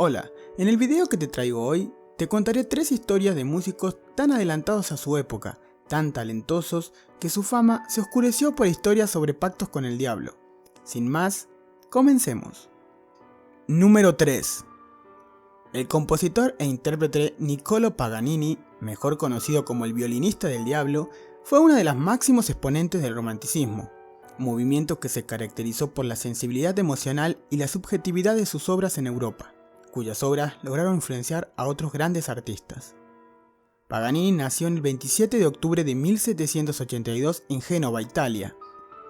Hola, en el video que te traigo hoy, te contaré 3 historias de músicos tan adelantados a su época, tan talentosos, que su fama se oscureció por historias sobre pactos con el diablo. Sin más, comencemos. Número 3. El compositor e intérprete Niccolò Paganini, mejor conocido como el violinista del diablo, fue uno de los máximos exponentes del romanticismo, movimiento que se caracterizó por la sensibilidad emocional y la subjetividad de sus obras en Europa, cuyas obras lograron influenciar a otros grandes artistas. Paganini nació el 27 de octubre de 1782 en Génova, Italia.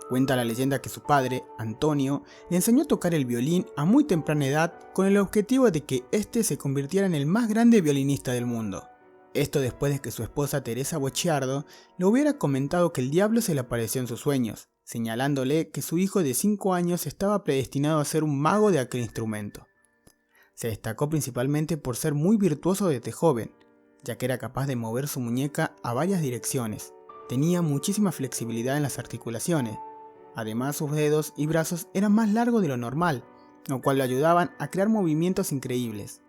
Cuenta la leyenda que su padre, Antonio, le enseñó a tocar el violín a muy temprana edad con el objetivo de que éste se convirtiera en el más grande violinista del mundo. Esto después de que su esposa Teresa Bocciardo le hubiera comentado que el diablo se le apareció en sus sueños, señalándole que su hijo de 5 años estaba predestinado a ser un mago de aquel instrumento. Se destacó principalmente por ser muy virtuoso desde joven, ya que era capaz de mover su muñeca a varias direcciones. Tenía muchísima flexibilidad en las articulaciones. Además, sus dedos y brazos eran más largos de lo normal, lo cual le ayudaban a crear movimientos increíbles.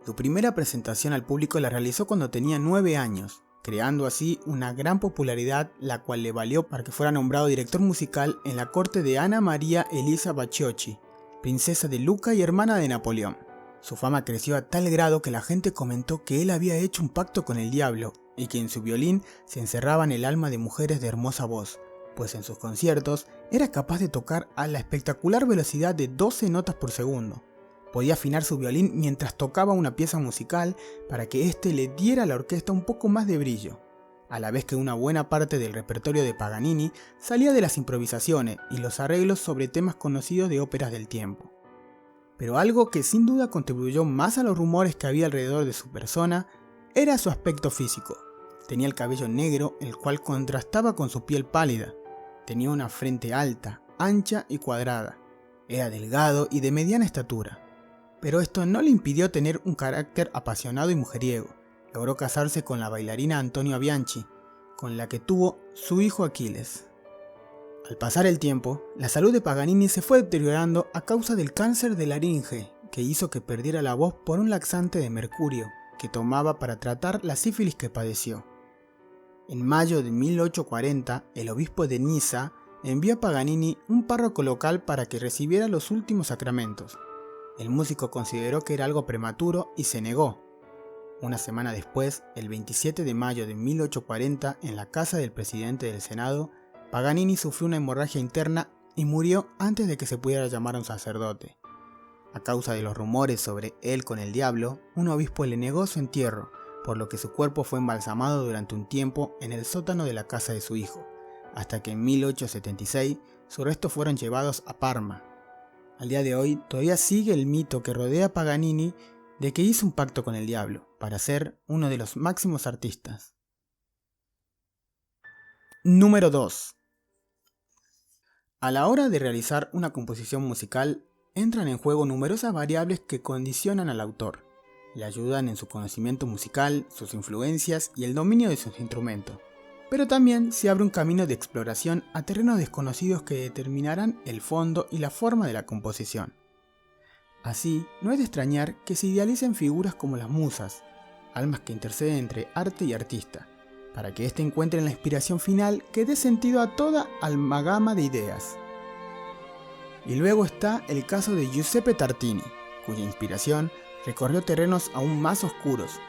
Su primera presentación al público la realizó cuando tenía 9 años, creando así una gran popularidad, la cual le valió para que fuera nombrado director musical en la corte de Anna Maria Elisa Bacciochi, princesa de Lucca y hermana de Napoleón. Su fama creció a tal grado que la gente comentó que él había hecho un pacto con el diablo y que en su violín se encerraban el alma de mujeres de hermosa voz, pues en sus conciertos era capaz de tocar a la espectacular velocidad de 12 notas por segundo. Podía afinar su violín mientras tocaba una pieza musical para que éste le diera a la orquesta un poco más de brillo, a la vez que una buena parte del repertorio de Paganini salía de las improvisaciones y los arreglos sobre temas conocidos de óperas del tiempo. Pero algo que sin duda contribuyó más a los rumores que había alrededor de su persona era su aspecto físico. Tenía el cabello negro, el cual contrastaba con su piel pálida. Tenía una frente alta, ancha y cuadrada. Era delgado y de mediana estatura. Pero esto no le impidió tener un carácter apasionado y mujeriego. Logró casarse con la bailarina Antonio Bianchi, con la que tuvo su hijo Aquiles. Al pasar el tiempo, la salud de Paganini se fue deteriorando a causa del cáncer de laringe, que hizo que perdiera la voz por un laxante de mercurio que tomaba para tratar la sífilis que padeció. En mayo de 1840, el obispo de Niza envió a Paganini un párroco local para que recibiera los últimos sacramentos. El músico consideró que era algo prematuro y se negó. Una semana después, el 27 de mayo de 1840, en la casa del presidente del Senado, Paganini sufrió una hemorragia interna y murió antes de que se pudiera llamar a un sacerdote. A causa de los rumores sobre él con el diablo, un obispo le negó su entierro, por lo que su cuerpo fue embalsamado durante un tiempo en el sótano de la casa de su hijo, hasta que en 1876 sus restos fueron llevados a Parma. Al día de hoy todavía sigue el mito que rodea a Paganini de que hizo un pacto con el diablo para ser uno de los máximos artistas. Número 2. A la hora de realizar una composición musical, entran en juego numerosas variables que condicionan al autor, le ayudan en su conocimiento musical, sus influencias y el dominio de sus instrumentos. Pero también se abre un camino de exploración a terrenos desconocidos que determinarán el fondo y la forma de la composición. Así, no es de extrañar que se idealicen figuras como las musas, almas que interceden entre arte y artista, para que éste encuentre la inspiración final que dé sentido a toda amalgama de ideas. Y luego está el caso de Giuseppe Tartini, cuya inspiración recorrió terrenos aún más oscuros.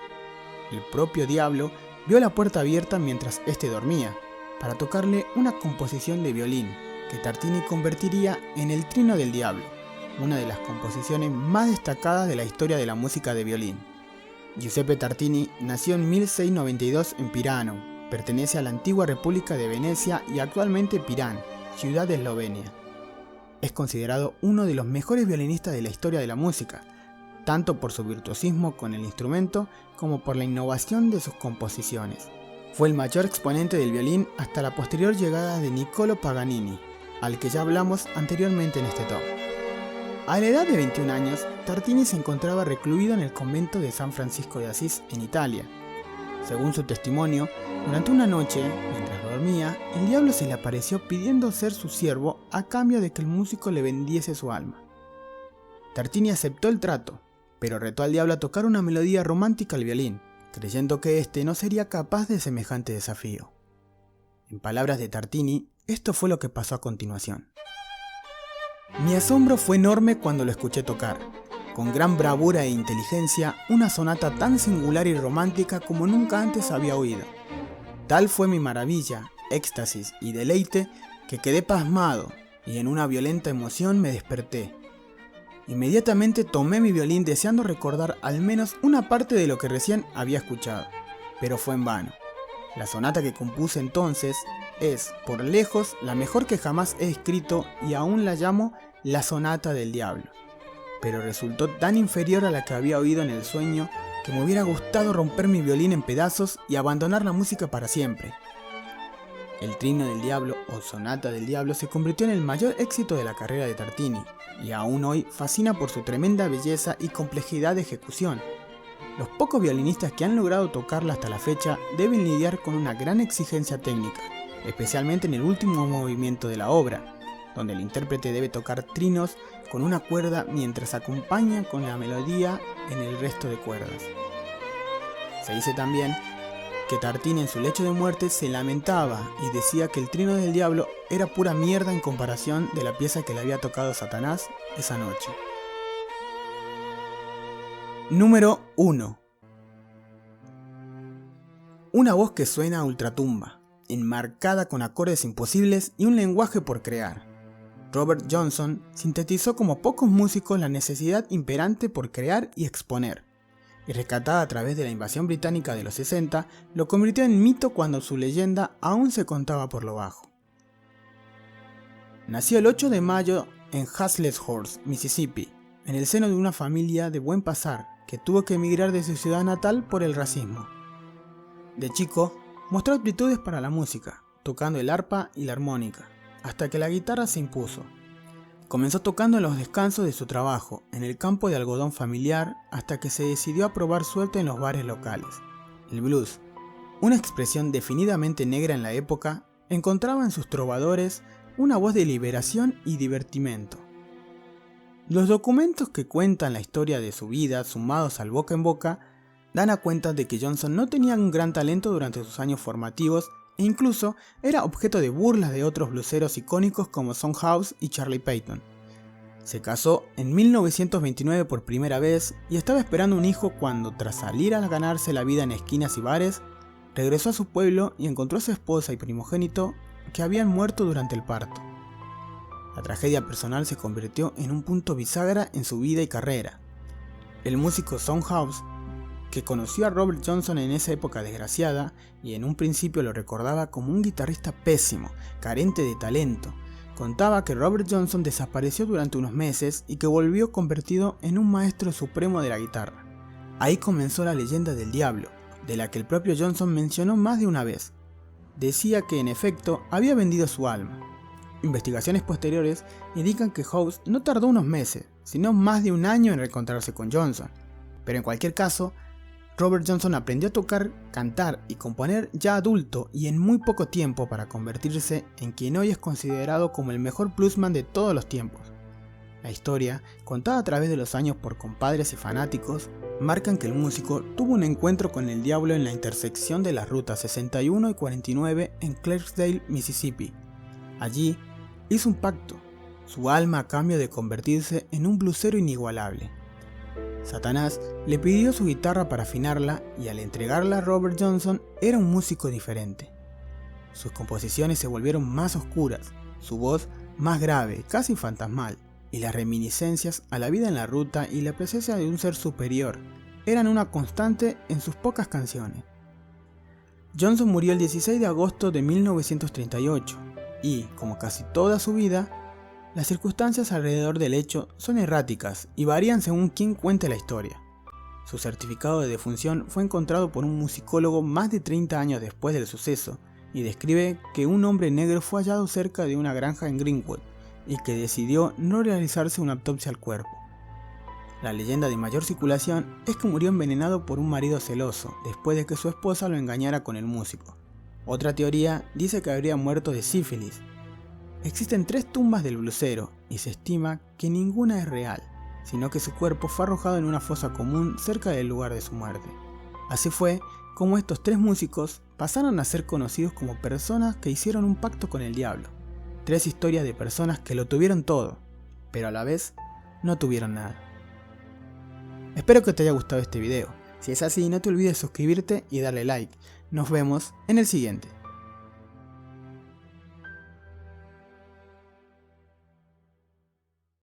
El propio diablo vio la puerta abierta mientras éste dormía, para tocarle una composición de violín, que Tartini convertiría en el Trino del Diablo, una de las composiciones más destacadas de la historia de la música de violín. Giuseppe Tartini nació en 1692 en Pirano, pertenece a la antigua República de Venecia y actualmente Pirán, ciudad de Eslovenia. Es considerado uno de los mejores violinistas de la historia de la música, tanto por su virtuosismo con el instrumento como por la innovación de sus composiciones. Fue el mayor exponente del violín hasta la posterior llegada de Niccolò Paganini, al que ya hablamos anteriormente en este top. A la edad de 21 años, Tartini se encontraba recluido en el convento de San Francisco de Asís, en Italia. Según su testimonio, durante una noche, mientras dormía, el diablo se le apareció pidiendo ser su siervo a cambio de que el músico le vendiese su alma. Tartini aceptó el trato, pero retó al diablo a tocar una melodía romántica al violín, creyendo que éste no sería capaz de semejante desafío. En palabras de Tartini, esto fue lo que pasó a continuación. Mi asombro fue enorme cuando lo escuché tocar, con gran bravura e inteligencia, una sonata tan singular y romántica como nunca antes había oído. Tal fue mi maravilla, éxtasis y deleite que quedé pasmado y en una violenta emoción me desperté. Inmediatamente tomé mi violín deseando recordar al menos una parte de lo que recién había escuchado, pero fue en vano. La sonata que compuse entonces es, por lejos, la mejor que jamás he escrito y aún la llamo la sonata del diablo, pero resultó tan inferior a la que había oído en el sueño que me hubiera gustado romper mi violín en pedazos y abandonar la música para siempre. El Trino del Diablo o Sonata del Diablo se convirtió en el mayor éxito de la carrera de Tartini y aún hoy fascina por su tremenda belleza y complejidad de ejecución. Los pocos violinistas que han logrado tocarla hasta la fecha deben lidiar con una gran exigencia técnica, especialmente en el último movimiento de la obra, donde el intérprete debe tocar trinos con una cuerda mientras acompaña con la melodía en el resto de cuerdas. Se dice también que Tartini en su lecho de muerte se lamentaba y decía que el Trino del Diablo era pura mierda en comparación de la pieza que le había tocado Satanás esa noche. Número 1. Una voz que suena a ultratumba, enmarcada con acordes imposibles y un lenguaje por crear. Robert Johnson sintetizó como pocos músicos la necesidad imperante por crear y exponer, y rescatada a través de la invasión británica de los 60, lo convirtió en mito cuando su leyenda aún se contaba por lo bajo. Nació el 8 de mayo en Hazlehurst, Mississippi, en el seno de una familia de buen pasar que tuvo que emigrar de su ciudad natal por el racismo. De chico, mostró aptitudes para la música, tocando el arpa y la armónica, hasta que la guitarra se impuso. Comenzó tocando en los descansos de su trabajo, en el campo de algodón familiar, hasta que se decidió a probar suerte en los bares locales. El blues, una expresión definidamente negra en la época, encontraba en sus trovadores una voz de liberación y divertimento. Los documentos que cuentan la historia de su vida, sumados al boca en boca, dan a cuenta de que Johnson no tenía un gran talento durante sus años formativos e incluso era objeto de burlas de otros blueseros icónicos como Son House y Charlie Payton. Se casó en 1929 por primera vez y estaba esperando un hijo cuando, tras salir a ganarse la vida en esquinas y bares, regresó a su pueblo y encontró a su esposa y primogénito que habían muerto durante el parto. La tragedia personal se convirtió en un punto bisagra en su vida y carrera. El músico Son House, que conoció a Robert Johnson en esa época desgraciada y en un principio lo recordaba como un guitarrista pésimo, carente de talento, contaba que Robert Johnson desapareció durante unos meses y que volvió convertido en un maestro supremo de la guitarra. Ahí comenzó la leyenda del diablo, de la que el propio Johnson mencionó más de una vez. Decía que en efecto había vendido su alma. Investigaciones posteriores indican que House no tardó unos meses, sino más de un año en reencontrarse con Johnson. Pero en cualquier caso, Robert Johnson aprendió a tocar, cantar y componer ya adulto y en muy poco tiempo para convertirse en quien hoy es considerado como el mejor bluesman de todos los tiempos. La historia, contada a través de los años por compadres y fanáticos, marcan que el músico tuvo un encuentro con el diablo en la intersección de las rutas 61 y 49 en Clarksdale, Mississippi. Allí hizo un pacto, su alma a cambio de convertirse en un bluesero inigualable. Satanás le pidió su guitarra para afinarla y al entregarla a Robert Johnson era un músico diferente. Sus composiciones se volvieron más oscuras, su voz más grave, casi fantasmal, y las reminiscencias a la vida en la ruta y la presencia de un ser superior eran una constante en sus pocas canciones. Johnson murió el 16 de agosto de 1938 y, como casi toda su vida, las circunstancias alrededor del hecho son erráticas y varían según quien cuente la historia. Su certificado de defunción fue encontrado por un musicólogo más de 30 años después del suceso y describe que un hombre negro fue hallado cerca de una granja en Greenwood y que decidió no realizarse una autopsia al cuerpo. La leyenda de mayor circulación es que murió envenenado por un marido celoso después de que su esposa lo engañara con el músico. Otra teoría dice que habría muerto de sífilis. Existen 3 tumbas del bluesero y se estima que ninguna es real. sino que su cuerpo fue arrojado en una fosa común cerca del lugar de su muerte. Así fue como estos 3 músicos pasaron a ser conocidos como personas que hicieron un pacto con el diablo. 3 historias de personas que lo tuvieron todo, pero a la vez no tuvieron nada. Espero que te haya gustado este video. Si es así, no te olvides suscribirte y darle like. Nos vemos en el siguiente.